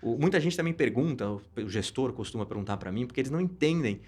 Muita gente também pergunta, o gestor costuma perguntar para mim, porque eles não entendem,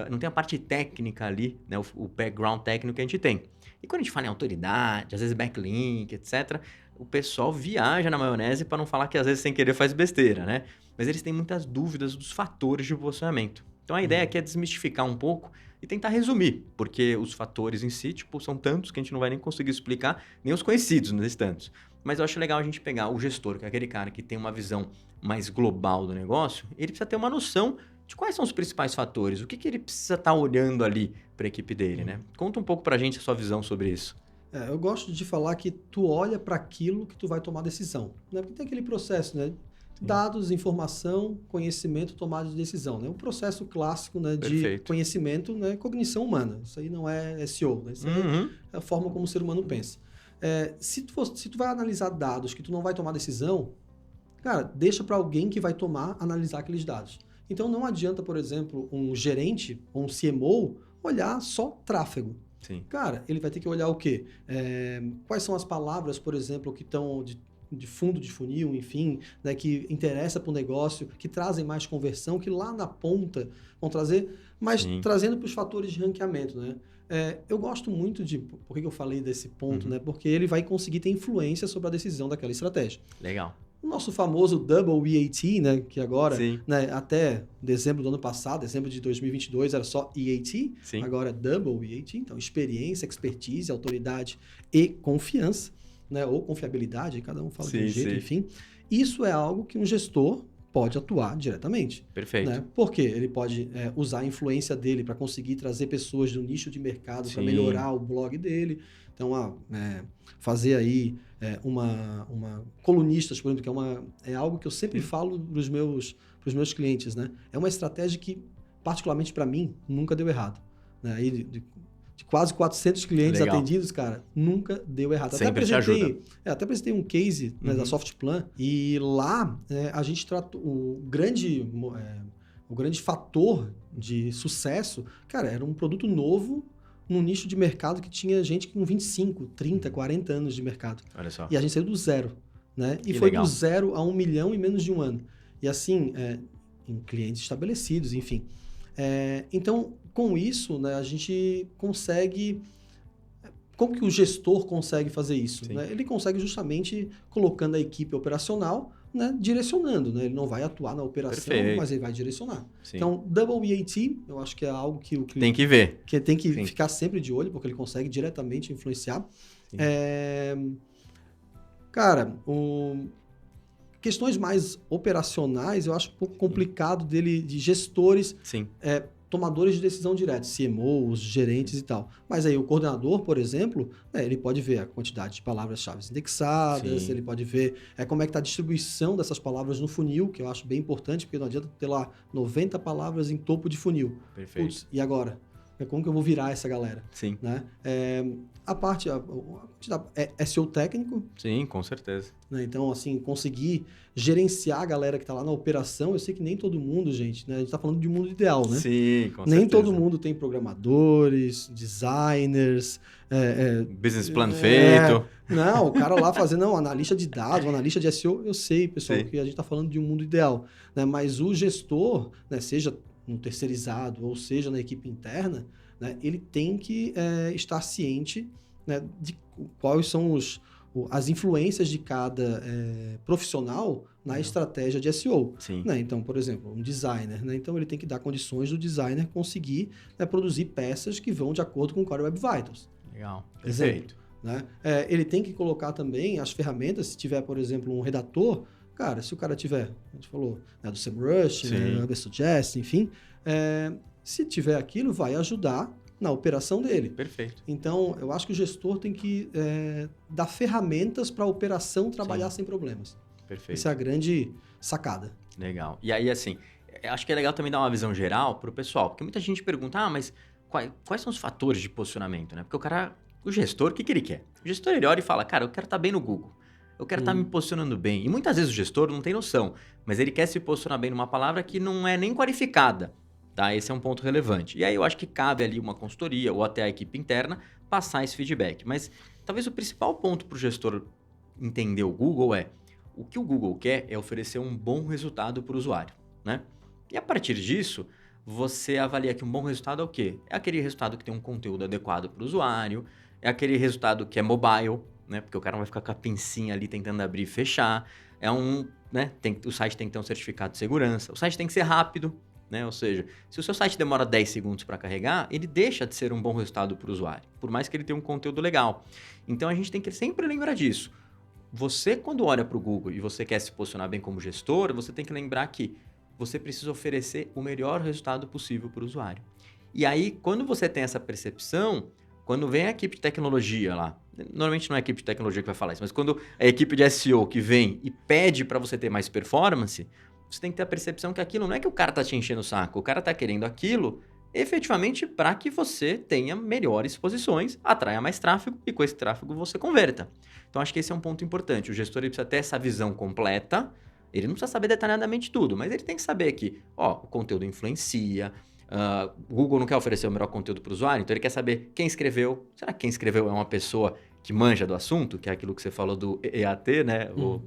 não tem a parte técnica ali, né, o background técnico que a gente tem. E quando a gente fala em autoridade, às vezes backlink, etc., o pessoal viaja na maionese para não falar que às vezes sem querer faz besteira, né? Mas eles têm muitas dúvidas dos fatores de posicionamento. Então a ideia aqui é desmistificar um pouco e tentar resumir, porque os fatores em si, tipo, são tantos que a gente não vai nem conseguir explicar, nem os conhecidos nesses tantos. Mas eu acho legal a gente pegar o gestor, que é aquele cara que tem uma visão mais global do negócio, ele precisa ter uma noção de quais são os principais fatores, o que ele precisa estar olhando ali para a equipe dele, né? Conta um pouco para a gente a sua visão sobre isso. Eu gosto de falar que tu olha para aquilo que tu vai tomar decisão, né? Porque tem aquele processo, né? Dados, informação, conhecimento, tomada de decisão, né? Um processo clássico, né, de Perfeito. conhecimento, né, cognição humana. Isso aí não é SEO, né? Isso aí é a forma como o ser humano pensa. Se tu vai analisar dados que tu não vai tomar decisão, cara, deixa para alguém que vai analisar aqueles dados. Então não adianta, por exemplo, um gerente ou um CMO olhar só tráfego. Sim. Cara, ele vai ter que olhar o quê? Quais são as palavras, por exemplo, que estão de fundo de funil, enfim, né, que interessa para o negócio, que trazem mais conversão, que lá na ponta vão trazer, mas trazendo para os fatores de ranqueamento, né? Eu gosto muito de... Por que eu falei desse ponto, né? Porque ele vai conseguir ter influência sobre a decisão daquela estratégia. Legal. O nosso famoso Double EAT, né, que agora, Sim. né, até dezembro do ano passado, dezembro de 2022, era só EAT, Sim. agora é Double EAT, então experiência, expertise, autoridade e confiança, né, ou confiabilidade, cada um fala de um jeito, enfim. Isso é algo que um gestor pode atuar diretamente. Perfeito. Né? Porque ele pode usar a influência dele para conseguir trazer pessoas do nicho de mercado para melhorar o blog dele. Então, fazer aí uma colunistas, por exemplo, que é algo que eu sempre falo para os meus clientes, né? É uma estratégia que, particularmente para mim, nunca deu errado. Né? Aí, de quase 400 clientes atendidos, cara, nunca deu errado. Sempre te ajuda. Até apresentei um case, né, da Softplan, e lá a gente tratou o grande fator de sucesso, cara, era um produto novo num nicho de mercado que tinha gente com 25, 30, 40 anos de mercado. Olha só. E a gente saiu do zero, né? E que foi legal. do 0 a 1 milhão em menos de um ano. E assim, em clientes estabelecidos, enfim. Então, com isso, né, a gente consegue... Como que o gestor consegue fazer isso? Né? Ele consegue justamente colocando a equipe operacional, né, direcionando. Né? Ele não vai atuar na operação, mas ele vai direcionar. Sim. Então, Double EAT, eu acho que é algo que o cliente... Tem que ver. Que tem que ficar sempre de olho, porque ele consegue diretamente influenciar. Cara, questões mais operacionais, eu acho um pouco complicado de gestores... tomadores de decisão diretos, CMOs, gerentes e tal. Mas aí o coordenador, por exemplo, ele pode ver a quantidade de palavras-chave indexadas, ele pode ver como é que está a distribuição dessas palavras no funil, que eu acho bem importante, porque não adianta ter lá 90 palavras em topo de funil. Perfeito. Putz, e agora? Como que eu vou virar essa galera? Sim. Né? A parte SEO técnico. Sim, com certeza. Né? Então, assim, conseguir gerenciar a galera que está lá na operação. Eu sei que nem todo mundo, gente, né? A gente está falando de um mundo ideal, né? Sim, com certeza. Nem todo mundo tem programadores, designers... business plan feito. Não, o cara lá fazendo analista de dados, analista de SEO. Eu sei, pessoal, que a gente está falando de um mundo ideal. Né? Mas o gestor, né, seja no terceirizado ou seja na equipe interna, né, ele tem que estar ciente, né, de quais são as influências de cada profissional na estratégia de SEO. Né? Então, por exemplo, um designer, né? Então ele tem que dar condições do designer conseguir produzir peças que vão de acordo com o Core Web Vitals. Legal, perfeito. Né? Ele tem que colocar também as ferramentas, se tiver, por exemplo, um redator. Cara, se o cara tiver, a gente falou, né, do SEMrush, né, do Suggest, enfim, se tiver aquilo, vai ajudar na operação dele. Perfeito. Então, eu acho que o gestor tem que dar ferramentas para a operação trabalhar sem problemas. Perfeito. Essa é a grande sacada. Legal. E aí, assim, acho que é legal também dar uma visão geral para o pessoal, porque muita gente pergunta, mas quais são os fatores de posicionamento, né? Porque o gestor, o que ele quer? O gestor, ele olha e fala, cara, eu quero estar bem no Google. Eu quero estar me posicionando bem. E muitas vezes o gestor não tem noção, mas ele quer se posicionar bem numa palavra que não é nem qualificada. Tá? Esse é um ponto relevante. E aí eu acho que cabe ali uma consultoria ou até a equipe interna passar esse feedback. Mas talvez o principal ponto para o gestor entender o Google é O que o Google quer é oferecer um bom resultado para o usuário, né? E a partir disso, você avalia que um bom resultado é o quê? É aquele resultado que tem um conteúdo adequado para o usuário, é aquele resultado que é mobile, né? Porque o cara não vai ficar com a pincinha ali tentando abrir e fechar. Né? O site tem que ter um certificado de segurança. O site tem que ser rápido, né? Ou seja, se o seu site demora 10 segundos para carregar, ele deixa de ser um bom resultado para o usuário, por mais que ele tenha um conteúdo legal. Então, a gente tem que sempre lembrar disso. Você, quando olha para o Google e você quer se posicionar bem como gestor, você tem que lembrar que você precisa oferecer o melhor resultado possível para o usuário. E aí, quando você tem essa percepção, quando vem a equipe de tecnologia lá, normalmente não é a equipe de tecnologia que vai falar isso, mas quando é a equipe de SEO que vem e pede para você ter mais performance, você tem que ter a percepção que aquilo não é que o cara está te enchendo o saco, o cara está querendo aquilo efetivamente para que você tenha melhores posições, atraia mais tráfego e com esse tráfego você converta. Então, acho que esse é um ponto importante. O gestor ele precisa ter essa visão completa. Ele não precisa saber detalhadamente tudo, mas ele tem que saber que o conteúdo influencia. O Google não quer oferecer o melhor conteúdo para o usuário, então ele quer saber quem escreveu. Será que quem escreveu é uma pessoa que manja do assunto? Que é aquilo que você falou do EAT, né? Vou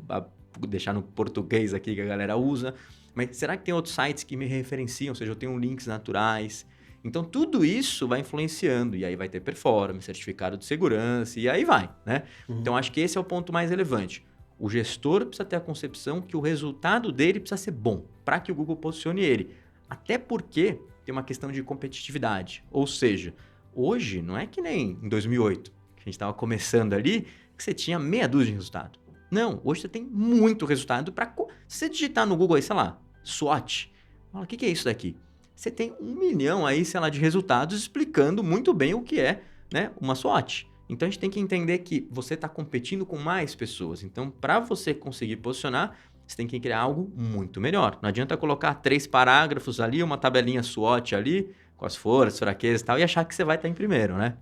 deixar no português aqui que a galera usa. Mas será que tem outros sites que me referenciam? Ou seja, eu tenho links naturais. Então, tudo isso vai influenciando. E aí vai ter performance, certificado de segurança, e aí vai, né? Então, acho que esse é o ponto mais relevante. O gestor precisa ter a concepção que o resultado dele precisa ser bom, para que o Google posicione ele. Até porque tem uma questão de competitividade. Ou seja, hoje não é que nem em 2008, que a gente estava começando ali, que você tinha meia dúzia de resultado. Não, hoje você tem muito resultado para... Se você digitar no Google aí, sei lá, SWOT, fala, o que é isso daqui? Você tem 1 milhão aí, sei lá, de resultados explicando muito bem o que é, né, uma SWOT. Então, a gente tem que entender que você está competindo com mais pessoas. Então, para você conseguir posicionar, você tem que criar algo muito melhor. Não adianta colocar 3 parágrafos ali, uma tabelinha SWOT ali, com as forças, fraquezas e tal, e achar que você vai estar em primeiro, né?